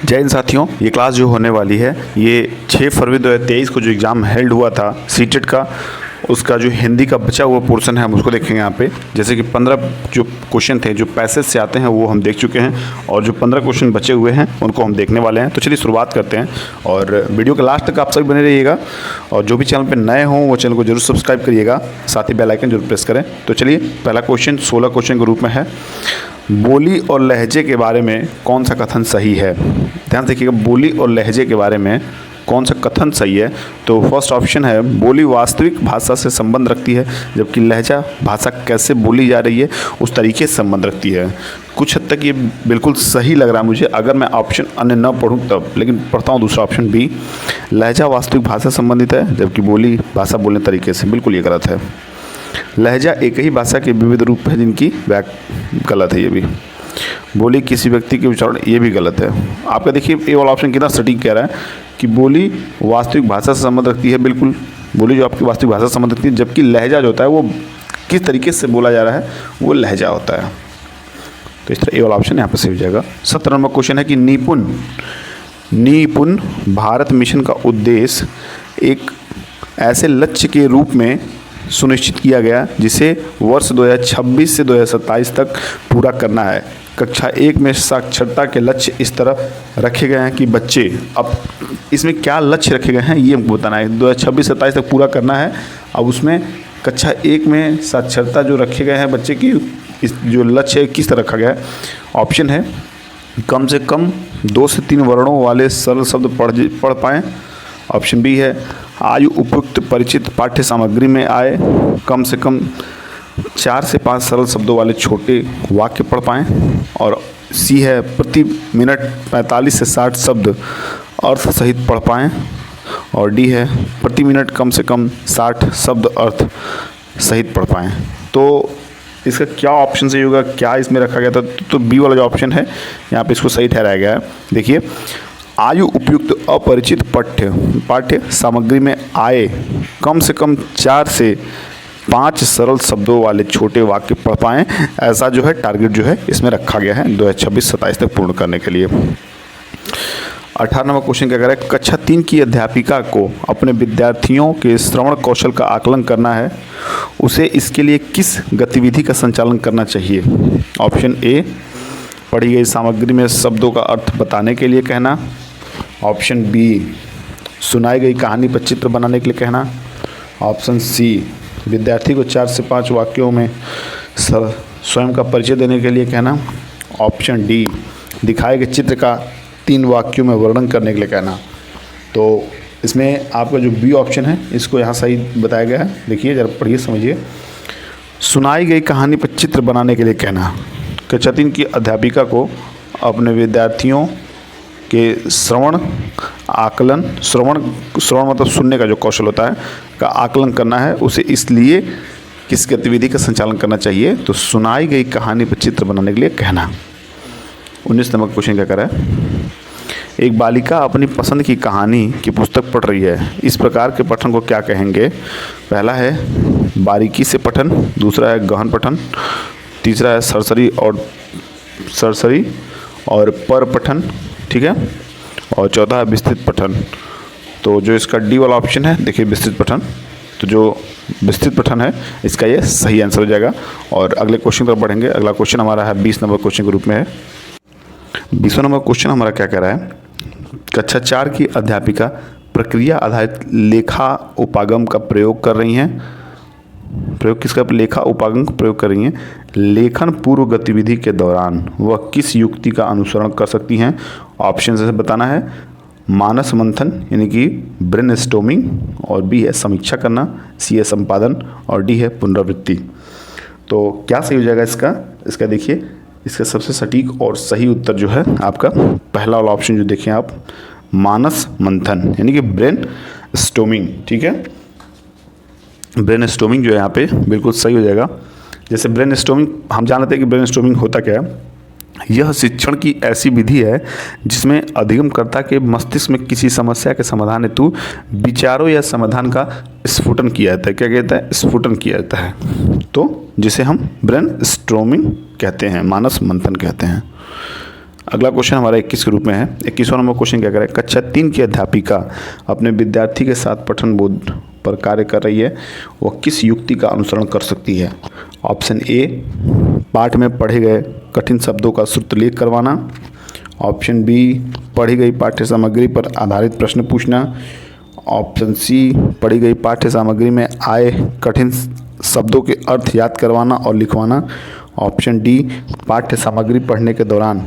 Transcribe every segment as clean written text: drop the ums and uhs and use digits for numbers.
जय हिंद साथियों, ये क्लास जो होने वाली है ये 6 फरवरी 2023 को जो एग्ज़ाम हेल्ड हुआ था सीटेट का, उसका जो हिंदी का बचा हुआ पोर्शन है हम उसको देखेंगे यहाँ पे। जैसे कि 15 जो क्वेश्चन थे जो पैसेज से आते हैं वो हम देख चुके हैं और जो 15 क्वेश्चन बचे हुए हैं उनको हम देखने वाले हैं। तो चलिए शुरुआत करते हैं और वीडियो के लास्ट तक आप सभी बने रहिएगा और जो भी चैनल पर नए हों वो चैनल को जरूर सब्सक्राइब करिएगा, साथ ही बेल आइकन जरूर प्रेस करें। तो चलिए पहला क्वेश्चन 16 क्वेश्चन के रूप में है, बोली और लहजे के बारे में कौन सा कथन सही है। ध्यान से देखिएगा, बोली और लहजे के बारे में कौन सा कथन सही है। तो फर्स्ट ऑप्शन है, बोली वास्तविक भाषा से संबंध रखती है जबकि लहजा भाषा कैसे बोली जा रही है उस तरीके से संबंध रखती है। कुछ हद तक ये बिल्कुल सही लग रहा है मुझे, अगर मैं ऑप्शन अन्य न पढ़ूँ तब, लेकिन पढ़ता हूँ दूसरा ऑप्शन बी, लहजा वास्तविक भाषा से संबंधित है जबकि बोली भाषा बोलने तरीके से। बिल्कुल ये गलत है। लहजा एक ही भाषा के विविध रूप है जिनकी गलत है ये भी। बोली किसी व्यक्ति के उच्चारण, ये भी गलत है। आपका देखिए ये वाला ऑप्शन कितना सटीक कह रहा है कि बोली वास्तविक भाषा से संबंध रखती है। बिल्कुल, बोली जो आपकी वास्तविक भाषा से संबंध रखती है, जबकि लहजा जो होता है वो किस तरीके से बोला जा रहा है वो लहजा होता है। तो इस तरह ये वाला ऑप्शन यहाँ पर सही हो जाएगा। 17 नंबर क्वेश्चन है कि निपुण भारत मिशन का उद्देश्य एक ऐसे लक्ष्य के रूप में सुनिश्चित किया गया जिसे वर्ष 2026 से 2027 तक पूरा करना है। कक्षा 1 में साक्षरता के लक्ष्य इस तरह रखे गए हैं कि बच्चे, अब इसमें क्या लक्ष्य रखे गए हैं ये हमको बताना है। 2026 से 27 तक पूरा करना है। अब उसमें कक्षा 1 में साक्षरता जो रखे गए हैं बच्चे की, इस जो लक्ष्य है किस तरह रखा गया है। ऑप्शन है, कम से कम 2 से 3 वर्णों वाले सरल शब्द पढ़ पाएँ। ऑप्शन बी है, आयु उपयुक्त परिचित पाठ्य सामग्री में आए, कम से कम 4 से 5 सरल शब्दों वाले छोटे वाक्य पढ़ पाएँ। और सी है, प्रति मिनट 45 से 60 शब्द अर्थ सहित पढ़ पाएँ। और डी है, प्रति मिनट कम से कम 60 शब्द अर्थ सहित पढ़ पाएँ। तो इसका क्या ऑप्शन सही होगा, क्या इसमें रखा गया था? तो बी वाला जो ऑप्शन है यहाँ पे इसको सही ठहराया गया है। देखिए, आयु उपयुक्त अपरिचित पाठ्य सामग्री में आए, कम से कम 4 से 5 सरल शब्दों वाले छोटे वाक्य पढ़ पाएँ, ऐसा जो है टारगेट जो है इसमें रखा गया है 2026-27 तक पूर्ण करने के लिए। 18 नंबर क्वेश्चन क्या कह रहा है, कक्षा 3 की अध्यापिका को अपने विद्यार्थियों के श्रवण कौशल का आकलन करना है, उसे इसके लिए किस गतिविधि का संचालन करना चाहिए। ऑप्शन ए, पढ़ी गई सामग्री में शब्दों का अर्थ बताने के लिए कहना। ऑप्शन बी, सुनाई गई कहानी पर चित्र बनाने के लिए कहना। ऑप्शन सी, विद्यार्थी को 4 से 5 वाक्यों में स्वयं का परिचय देने के लिए कहना। ऑप्शन डी, दिखाए गए चित्र का 3 वाक्यों में वर्णन करने के लिए कहना। तो इसमें आपका जो बी ऑप्शन है इसको यहाँ सही बताया गया है। देखिए जरा पढ़िए, समझिए। सुनाई गई कहानी पर चित्र बनाने के लिए कहना, कक्षा 3 की अध्यापिका को अपने विद्यार्थियों के श्रवण मतलब सुनने का जो कौशल होता है का आकलन करना है, उसे इसलिए किस गतिविधि का संचालन करना चाहिए। तो सुनाई गई कहानी पर चित्र बनाने के लिए कहना। 19 नंबर क्वेश्चन क्या कर रहा है, एक बालिका अपनी पसंद की कहानी की पुस्तक पढ़ रही है, इस प्रकार के पठन को क्या कहेंगे। पहला है बारीकी से पठन, दूसरा है गहन पठन, तीसरा है सरसरी और पर पठन, ठीक है, और चौथा है विस्तृत पठन। तो जो इसका डी वाला ऑप्शन है, देखिए विस्तृत पठन, तो जो विस्तृत पठन है इसका ये सही आंसर हो जाएगा। और अगले क्वेश्चन पर बढ़ेंगे। अगला क्वेश्चन हमारा है 20 नंबर क्वेश्चन के रूप में है। 20वां नंबर क्वेश्चन हमारा क्या कह रहा है, कक्षा 4 की अध्यापिका प्रक्रिया आधारित लेखा उपागम का प्रयोग कर रही हैं। प्रयोग किसका, लेखा उपागम का प्रयोग कर रही हैं। लेखन पूर्व गतिविधि के दौरान वह किस युक्ति का अनुसरण कर सकती हैं। ऑप्शन से बताना है, मानस मंथन यानी कि ब्रेनस्टॉर्मिंग, और बी है समीक्षा करना, सी है संपादन, और डी है पुनरावृत्ति। तो क्या सही हो जाएगा इसका देखिए, इसका सबसे सटीक और सही उत्तर जो है आपका पहला वाला ऑप्शन जो देखें आप, मानस मंथन यानी कि ब्रेन स्टॉर्मिंग, ठीक है। ब्रेन स्टॉर्मिंग जो है यहाँ पे बिल्कुल सही हो जाएगा। जैसे ब्रेन स्टॉर्मिंग हम जानते हैं कि ब्रेन स्टॉर्मिंग होता क्या है, यह शिक्षण की ऐसी विधि है जिसमें अधिगमकर्ता के मस्तिष्क में किसी समस्या के समाधान हेतु विचारों या समाधान का स्फुटन किया जाता है। क्या कहता है, स्फुटन किया जाता है। तो जिसे हम ब्रेन स्टॉर्मिंग कहते हैं, मानस मंथन कहते हैं। अगला क्वेश्चन हमारा 21 के रूप में है। 21वां नंबर क्वेश्चन क्या करें, कक्षा 3 की अध्यापिका अपने विद्यार्थी के साथ पठन बोध पर कार्य कर रही है, वह किस युक्ति का अनुसरण कर सकती है। ऑप्शन ए, पाठ में पढ़े गए कठिन शब्दों का श्रुतलेख करवाना। ऑप्शन बी, पढ़ी गई पाठ्य सामग्री पर आधारित प्रश्न पूछना। ऑप्शन सी, पढ़ी गई पाठ्य सामग्री में आए कठिन शब्दों के अर्थ याद करवाना और लिखवाना। ऑप्शन डी, पाठ्य सामग्री पढ़ने के दौरान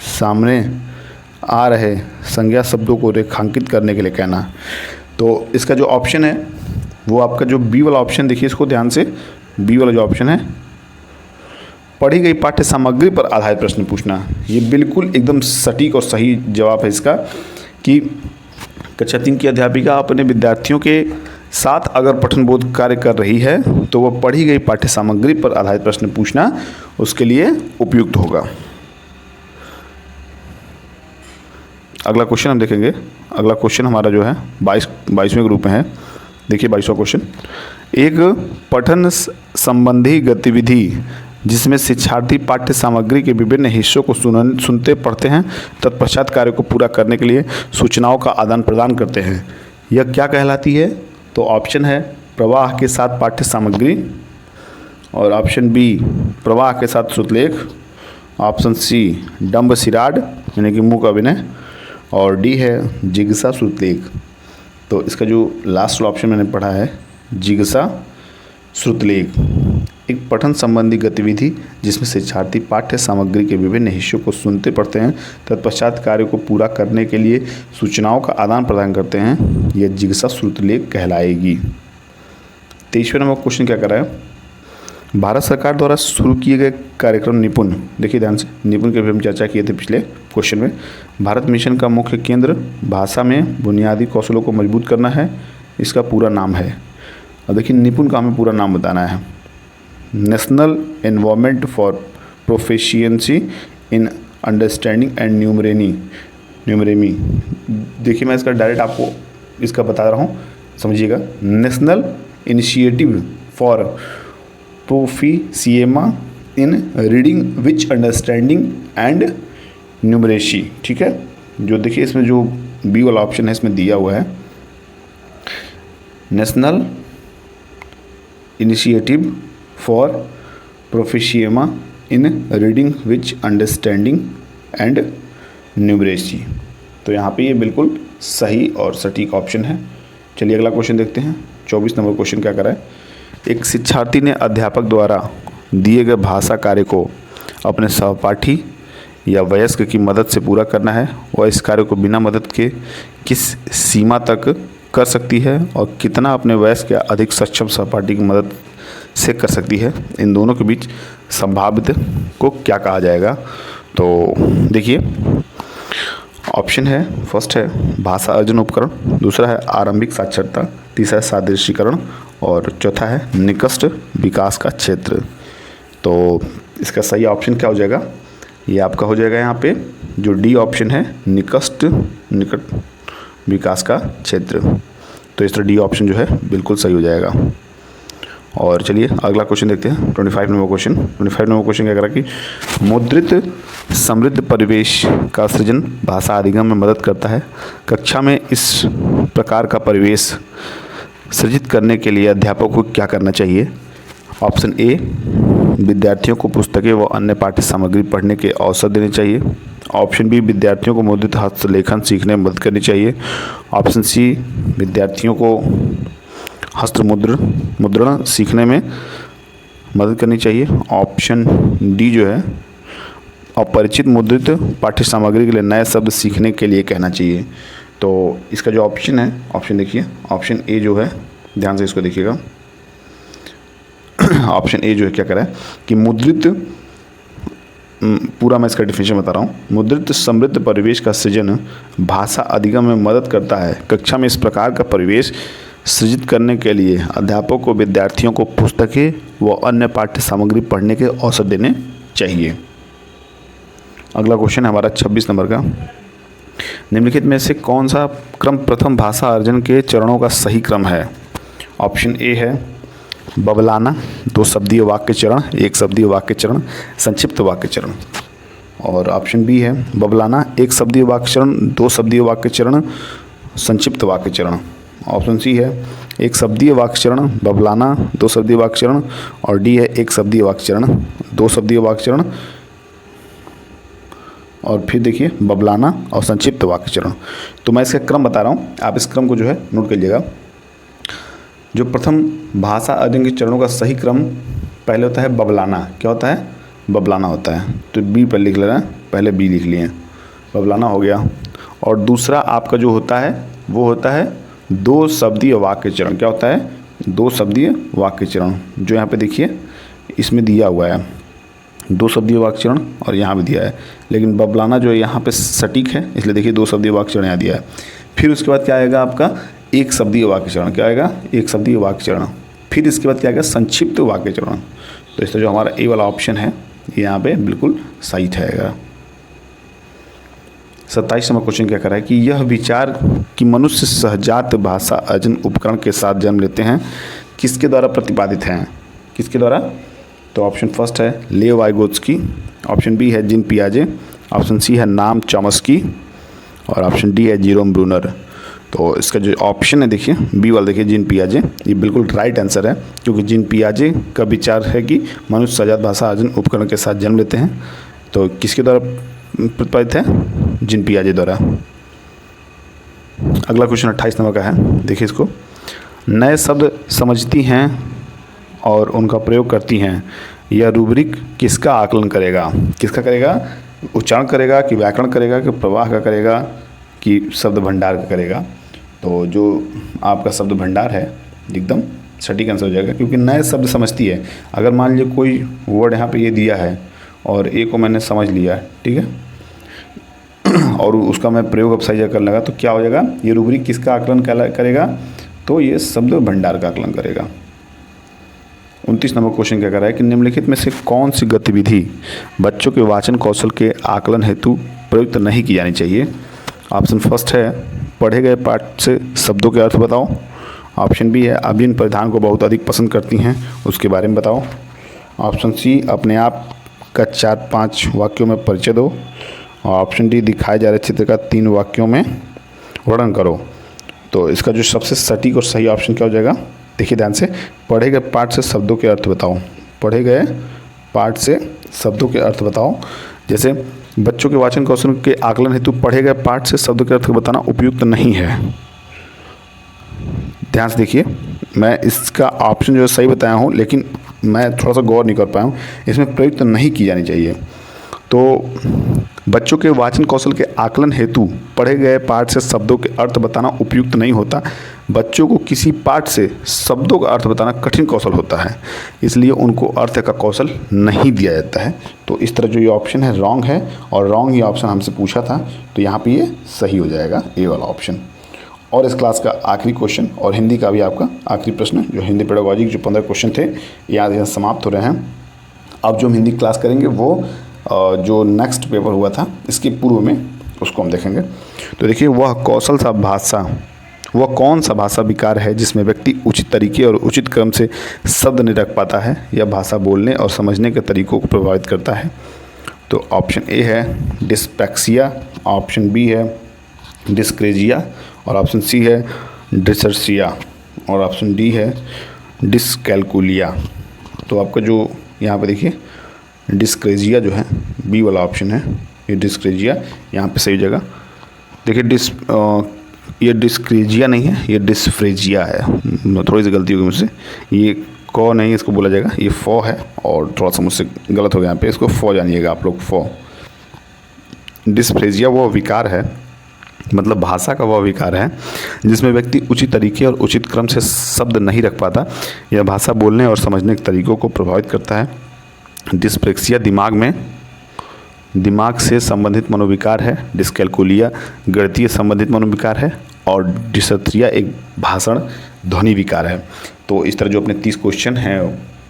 सामने आ रहे संज्ञा शब्दों को रेखांकित करने के लिए कहना। तो इसका जो ऑप्शन है वो आपका जो बी वाला ऑप्शन, देखिए इसको ध्यान से, बी वाला जो ऑप्शन है, पढ़ी गई पाठ्य सामग्री पर आधारित प्रश्न पूछना, ये बिल्कुल एकदम सटीक और सही जवाब है इसका। कि कक्षा 3 की अध्यापिका अपने विद्यार्थियों के साथ अगर पठन बोध कार्य कर रही है तो वह पढ़ी गई पाठ्य सामग्री पर आधारित प्रश्न पूछना उसके लिए उपयुक्त होगा। अगला क्वेश्चन हम देखेंगे। अगला क्वेश्चन हमारा जो है 22वें ग्रुप में है। देखिए 22वां क्वेश्चन, एक पठन संबंधी गतिविधि जिसमें शिक्षार्थी पाठ्य सामग्री के विभिन्न हिस्सों को सुनते पढ़ते हैं, तत्पश्चात कार्य को पूरा करने के लिए सूचनाओं का आदान प्रदान करते हैं, यह क्या कहलाती है। तो ऑप्शन है प्रवाह के साथ पाठ्य सामग्री, और ऑप्शन बी प्रवाह के साथ श्रुतलेख, ऑप्शन सी डंब सिराड यानी कि मुंह का अभिनय, और डी है जिज्ञासा श्रुतलेख। तो इसका जो लास्ट ऑप्शन मैंने पढ़ा है जिज्ञासा श्रुतलेख, एक पठन संबंधी गतिविधि जिसमें शिक्षार्थी पाठ्य सामग्री के विभिन्न हिस्सों को सुनते पढ़ते हैं, तत्पश्चात कार्य को पूरा करने के लिए सूचनाओं का आदान प्रदान करते हैं, यह जिज्ञासा श्रुतलेख कहलाएगी। 23वें नंबर क्वेश्चन क्या कर रहा है, भारत सरकार द्वारा शुरू किए गए कार्यक्रम निपुण, देखिए ध्यान से, निपुण के भी हम चर्चा किए थे पिछले क्वेश्चन में। भारत मिशन का मुख्य केंद्र भाषा में बुनियादी कौशलों को मजबूत करना है, इसका पूरा नाम है। अब देखिए निपुण का हमें पूरा नाम बताना है, national environment for proficiency in understanding and numeracy. देखिए मैं इसका डायरेक्ट आपको इसका बता रहा हूँ, समझिएगा। National initiative for proficiency in reading with understanding and numeracy, ठीक है। जो देखिए इसमें जो बी वाला ऑप्शन है इसमें दिया हुआ है national initiative for proficiency in reading with understanding and numeracy. तो यहाँ पे ये बिल्कुल सही और सटीक ऑप्शन है। चलिए अगला क्वेश्चन देखते हैं। 24 नंबर क्वेश्चन क्या कर रहा है, एक शिक्षार्थी ने अध्यापक द्वारा दिए गए भाषा कार्य को अपने सहपाठी या वयस्क की मदद से पूरा करना है, वह इस कार्य को बिना मदद के किस सीमा तक कर सकती है और कितना अपने वयस्क या अधिक सक्षम सहपाठी की मदद से कर सकती है, इन दोनों के बीच संभावित को क्या कहा जाएगा। तो देखिए ऑप्शन है, फर्स्ट है भाषा अर्जन उपकरण, दूसरा है आरंभिक साक्षरता, तीसरा है सादृश्यीकरण और चौथा है निकट विकास का क्षेत्र। तो इसका सही ऑप्शन क्या हो जाएगा, ये आपका हो जाएगा यहाँ पे जो डी ऑप्शन है निकट विकास का क्षेत्र। तो इस तरह डी ऑप्शन जो है बिल्कुल सही हो जाएगा। और चलिए अगला क्वेश्चन देखते हैं। 25 नंबर क्वेश्चन। 25 नंबर क्वेश्चन क्या कह रहा है कि मुद्रित समृद्ध परिवेश का सृजन भाषा अधिगम में मदद करता है, कक्षा में इस प्रकार का परिवेश सृजित करने के लिए अध्यापक को क्या करना चाहिए। ऑप्शन ए, विद्यार्थियों को पुस्तकें व अन्य पाठ्य सामग्री पढ़ने के अवसर देने चाहिए। ऑप्शन बी, विद्यार्थियों को मुद्रित हस्तलेखन सीखने में मदद करनी चाहिए। ऑप्शन सी, विद्यार्थियों को मुद्रण सीखने में मदद करनी चाहिए। ऑप्शन डी जो है अपरिचित मुद्रित पाठ्य सामग्री के लिए नए शब्द सीखने के लिए कहना चाहिए। तो इसका जो ऑप्शन है, ऑप्शन देखिए, ऑप्शन ए जो है, ध्यान से इसको देखिएगा। ऑप्शन ए जो है क्या कह रहा है कि मुद्रित, पूरा मैं इसका डिफिनेशन बता रहा हूँ, मुद्रित समृद्ध परिवेश का सृजन भाषा अधिगम में मदद करता है, कक्षा में इस प्रकार का परिवेश सृजित करने के लिए अध्यापक को विद्यार्थियों को पुस्तकें व अन्य पाठ्य सामग्री पढ़ने के अवसर देने चाहिए। अगला क्वेश्चन है हमारा 26 नंबर का, निम्नलिखित में से कौन सा क्रम प्रथम भाषा अर्जन के चरणों का सही क्रम है। ऑप्शन ए है बबलाना, 2 शब्दीय वाक्य चरण, 1 शब्दीय वाक्य चरण, संक्षिप्त वाक्य चरण। और ऑप्शन बी है बबलाना, एक शब्दीय वाक्य चरण, दो शब्दीय वाक्य चरण, संक्षिप्त वाक्य चरण। ऑप्शन सी है एक शब्दीय वाक्य चरण, बबलाना, दो शब्दीय वाक्य चरण, और डी है एक शब्दीय वाक्य चरण, दो शब्दीय वाक्य चरण, और फिर देखिए बबलाना और संक्षिप्त वाक्य चरण। तो मैं इसका क्रम बता रहा हूँ, आप इस क्रम को जो है नोट करिएगा। जो प्रथम भाषा अध्ययन के चरणों का सही क्रम पहले होता है बबलाना। क्या होता है? बबलाना होता है। तो बी पर लिख लेना, पहले बी लिख लिए, बबलाना हो गया। और दूसरा आपका जो होता है वो होता है दो शब्दीय वाक्य चरण। क्या होता है? दो शब्दीय वाक्य चरण, जो यहाँ पे देखिए इसमें दिया हुआ है, दो शब्दीय वाक्य चरण, और यहाँ भी दिया है, लेकिन बबलाना जो है यहाँ पे सटीक है, इसलिए देखिए दो शब्दीय वाक्य चरण यहाँ दिया है। फिर उसके बाद क्या आएगा आपका? एक शब्दीय वाक्य चरण। क्या आएगा? एक शब्दीय वाक्य चरण। फिर इसके बाद क्या आएगा? संक्षिप्त वाक्य चरण। तो इसका जो हमारा ए वाला ऑप्शन है ये यहाँ पे बिल्कुल सही ठहरेगा। 27 नंबर क्वेश्चन क्या कर रहा है कि यह विचार कि मनुष्य सहजात भाषा अर्जन उपकरण के साथ जन्म लेते हैं किसके द्वारा प्रतिपादित हैं? किसके द्वारा? तो ऑप्शन फर्स्ट है लेव वाइगोत्स्की, ऑप्शन बी है जीन पियाजे, ऑप्शन सी है नाम चॉम्स्की, और ऑप्शन डी है जेरोम ब्रूनर। तो इसका जो ऑप्शन है देखिए बी वाला देखिए जीन पियाजे, ये बिल्कुल राइट आंसर है, क्योंकि जीन पियाजे का विचार है कि मनुष्य सहजात भाषा अर्जन उपकरण के साथ जन्म लेते हैं। तो किसके द्वारा प्रतिपादित है? जीन पियाजे द्वारा। अगला क्वेश्चन 28 नंबर का है, देखिए इसको। नए शब्द समझती हैं और उनका प्रयोग करती हैं, यह रूब्रिक किसका आकलन करेगा? किसका करेगा? उच्चारण करेगा कि व्याकरण करेगा कि प्रवाह का करेगा कि शब्द भंडार का करेगा? तो जो आपका शब्द भंडार है एकदम सटीक आंसर हो जाएगा, क्योंकि नए शब्द समझती है। अगर मान लीजिए कोई वर्ड यहाँ पे ये दिया है और ए को मैंने समझ लिया, ठीक है, और उसका मैं प्रयोग अब सही जगह कर लगा, तो क्या हो जाएगा? ये रूब्रिक किसका आकलन करेगा? तो ये शब्द भंडार का आकलन करेगा। 29 नंबर क्वेश्चन क्या कर रहा है कि निम्नलिखित में से कौन सी गतिविधि बच्चों के वाचन कौशल के आकलन हेतु प्रयुक्त नहीं की जानी चाहिए? ऑप्शन फर्स्ट है पढ़े गए पाठ से शब्दों के अर्थ बताओ, ऑप्शन बी है आप जिन परिधान को बहुत अधिक पसंद करती हैं उसके बारे में बताओ, ऑप्शन सी अपने आप का 4-5 वाक्यों में परिचय दो, और ऑप्शन डी दिखाए जा रहे चित्र का 3 वाक्यों में वर्णन करो। तो इसका जो सबसे सटीक और सही ऑप्शन क्या हो जाएगा? देखिए ध्यान से, पढ़े गए पाठ से शब्दों के अर्थ बताओ। पढ़े गए पाठ से शब्दों के अर्थ बताओ। जैसे बच्चों के वाचन कौशल के आकलन हेतु पढ़े गए पाठ से शब्दों के अर्थ बताना उपयुक्त नहीं है। ध्यान से देखिए, मैं इसका ऑप्शन जो है सही बताया हूँ, लेकिन मैं थोड़ा सा गौर नहीं कर पाया हूँ। इसमें प्रयुक्त नहीं की जानी चाहिए। तो बच्चों के वाचन कौशल के आकलन हेतु पढ़े गए पाठ से शब्दों के अर्थ बताना उपयुक्त नहीं होता। बच्चों को किसी पाठ से शब्दों का अर्थ बताना कठिन कौशल होता है, इसलिए उनको अर्थ का कौशल नहीं दिया जाता है। तो इस तरह जो ये ऑप्शन है रॉन्ग है, और रॉन्ग ही ऑप्शन हमसे पूछा था, तो यहाँ पे ये सही हो जाएगा ए वाला ऑप्शन। और इस क्लास का आखिरी क्वेश्चन और हिंदी का भी आपका आखिरी प्रश्न, जो हिंदी पेडागॉजी के जो 15 क्वेश्चन थे यहाँ समाप्त हो रहे हैं। अब जो हम हिंदी क्लास करेंगे वो जो नेक्स्ट पेपर हुआ था इसके पूर्व में उसको हम देखेंगे। तो देखिए, वह कौशल सा भाषा, वह कौन सा भाषा विकार है जिसमें व्यक्ति उचित तरीके और उचित क्रम से शब्द नहीं रख पाता है? यह भाषा बोलने और समझने के तरीकों को प्रभावित करता है। तो ऑप्शन ए है डिस्पैक्सिया, ऑप्शन बी है डिस्क्रेजिया, और ऑप्शन सी है डिसर्सिया, और ऑप्शन डी है डिसकैलकुलिया। तो आपका जो यहाँ पे देखिए डिस्क्रेजिया जो है बी वाला ऑप्शन है, ये डिस्क्रेजिया यहाँ पे सही जगह। देखिए ये डिस्क्रेजिया नहीं है, ये डिस्फ्रेजिया है। थोड़ी सी गलती होगी मुझसे, ये कॉ नहीं इसको बोला जाएगा, ये फॉ है, और थोड़ा सा मुझसे गलत हो गया यहाँ पे, इसको फॉ जानिएगा आप लोग, फॉ। डिस्फ्रेजिया वो विकार है, मतलब भाषा का वह विकार है जिसमें व्यक्ति उचित तरीके और उचित क्रम से शब्द नहीं रख पाता। यह भाषा बोलने और समझने के तरीकों को प्रभावित करता है। डिस्प्लेक्सिया दिमाग से संबंधित मनोविकार है, डिस्कैलकुलिया गणितीय संबंधित मनोविकार है, और डिसर्सिया एक भाषण ध्वनि विकार है। तो इस तरह जो अपने 30 क्वेश्चन हैं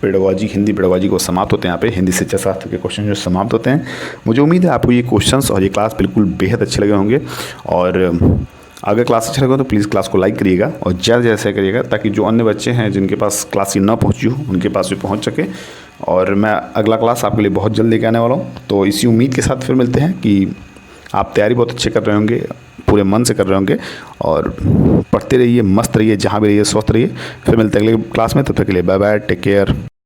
पेडागॉजी, हिंदी पेडागॉजी को समाप्त होते हैं। यहाँ पे हिंदी शिक्षा शास्त्र के क्वेश्चन जो समाप्त होते हैं। मुझे उम्मीद है आपको ये क्वेश्चंस और ये क्लास बिल्कुल बेहद अच्छे लगे होंगे, और अगर क्लास अच्छा लगा तो प्लीज़ क्लास को लाइक करिएगा और ज़्यादा ज़्यादा शेयर करिएगा, ताकि जो अन्य बच्चे हैं जिनके पास क्लास ये ना पहुँची हो उनके पास भी पहुँच सके। और मैं अगला क्लास आपके लिए बहुत जल्द लेके आने वाला हूँ। तो इसी उम्मीद के साथ फिर मिलते हैं कि आप तैयारी बहुत अच्छे कर रहे होंगे, पूरे मन से कर रहे होंगे, और पढ़ते रहिए, मस्त रहिए, जहाँ भी रहिए स्वस्थ रहिए। फिर मिलते हैं अगले क्लास में, तब तक के लिए बाय बाय, टेक केयर।